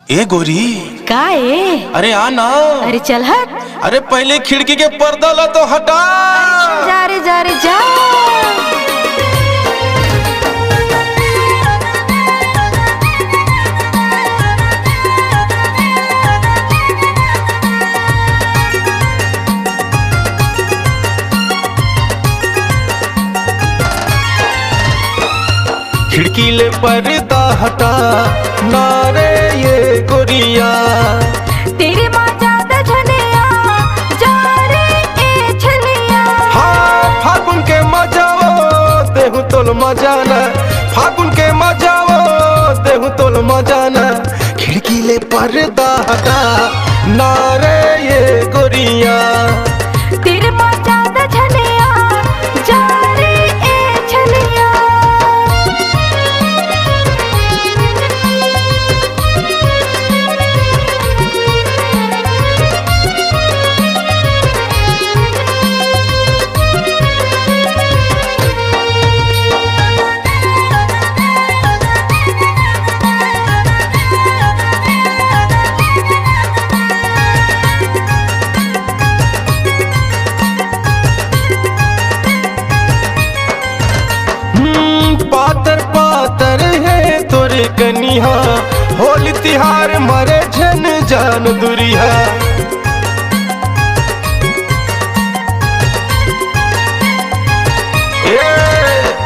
ए गोरी, का ए? अरे आ ना। अरे चल हट। अरे पहले खिड़की के पर्दा ला तो हटा। जा रे जा रे जा। खिड़की ले पर्दा हटा ना रे ये गोरिया। तेरी माँ ज्यादा झनिया जा रे ए छलिया। हाँ फागुन के मजाओ देहु तोल मजाना, फागुन के मजाओ देहु तोल मजाना। खिड़की ले पर्दा हटा ना रे ये गोरिया। तेरी माँ ज्यादा झनिया जा रे ए छलिया। पातर पातर है तोरे कनिहा, होली तिहार मरे झन जान दुरिहा।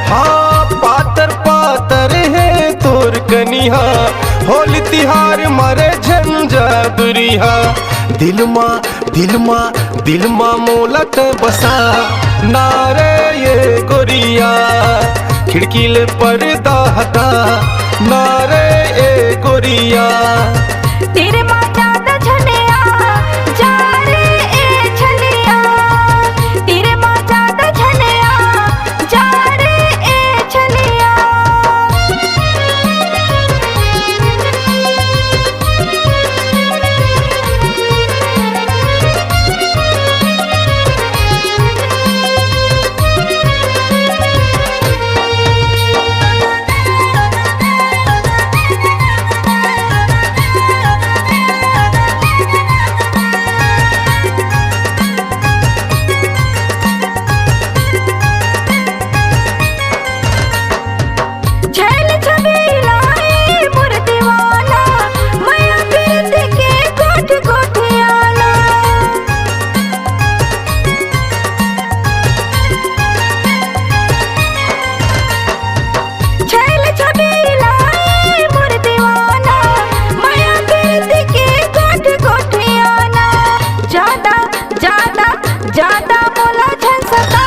हाँ पातर पातर है तोर कनिहा, होली तिहार मरे झन जा दुरिहा। दिल मा मोलक बसा नारे ये गोरिया। खिड़की ले पर्दा हटा नारे ए गोरिया। तेरे माँ ज्यादा झनिया जा रे ए छलिया। तेरे माँ ज्यादा झनिया जा रे ए छलिया। छैल छबीला ए मोर दीवाना, मैया पीत के कोठ कोठियाना। छैल छबीला ए मोर दीवाना, मैया पीत के कोठ कोठियाना। ज्यादा ज्यादा ज्यादा बोला झंसता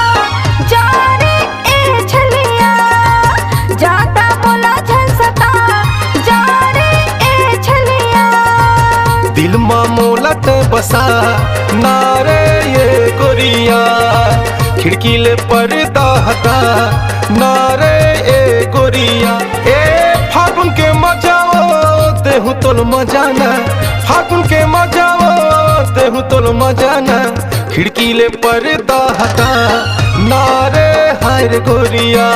जा रे ए छलिया। ज्यादा बोला झंसता जा रे ए छलिया। दिल मा मोलक बसा नारे ये गोरिया। खिड़की ले पर्दा हटा नारे ए गोरिया। ए फागुन के मजाओ देहु तोल मजाना, फागुन के मजाओ देहु तोल मजाना। खिड़की ले पर्दा हटा नारे हाय रे गोरिया।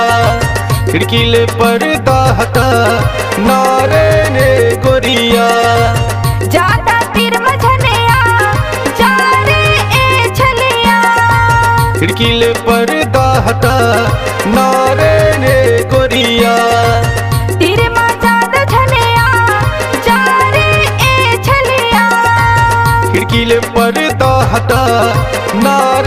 खिड़की ले पर्दा हटा नारे रे गोरिया। ज्यादा तीर मझनिया जा रे ए छलिया। खिड़की ले पर्दा हटा नारे रे गोरिया। तेरे माँ ज्यादा झनिया जा रे ए छलिया। खिड़की ले पर्दा हटा नारे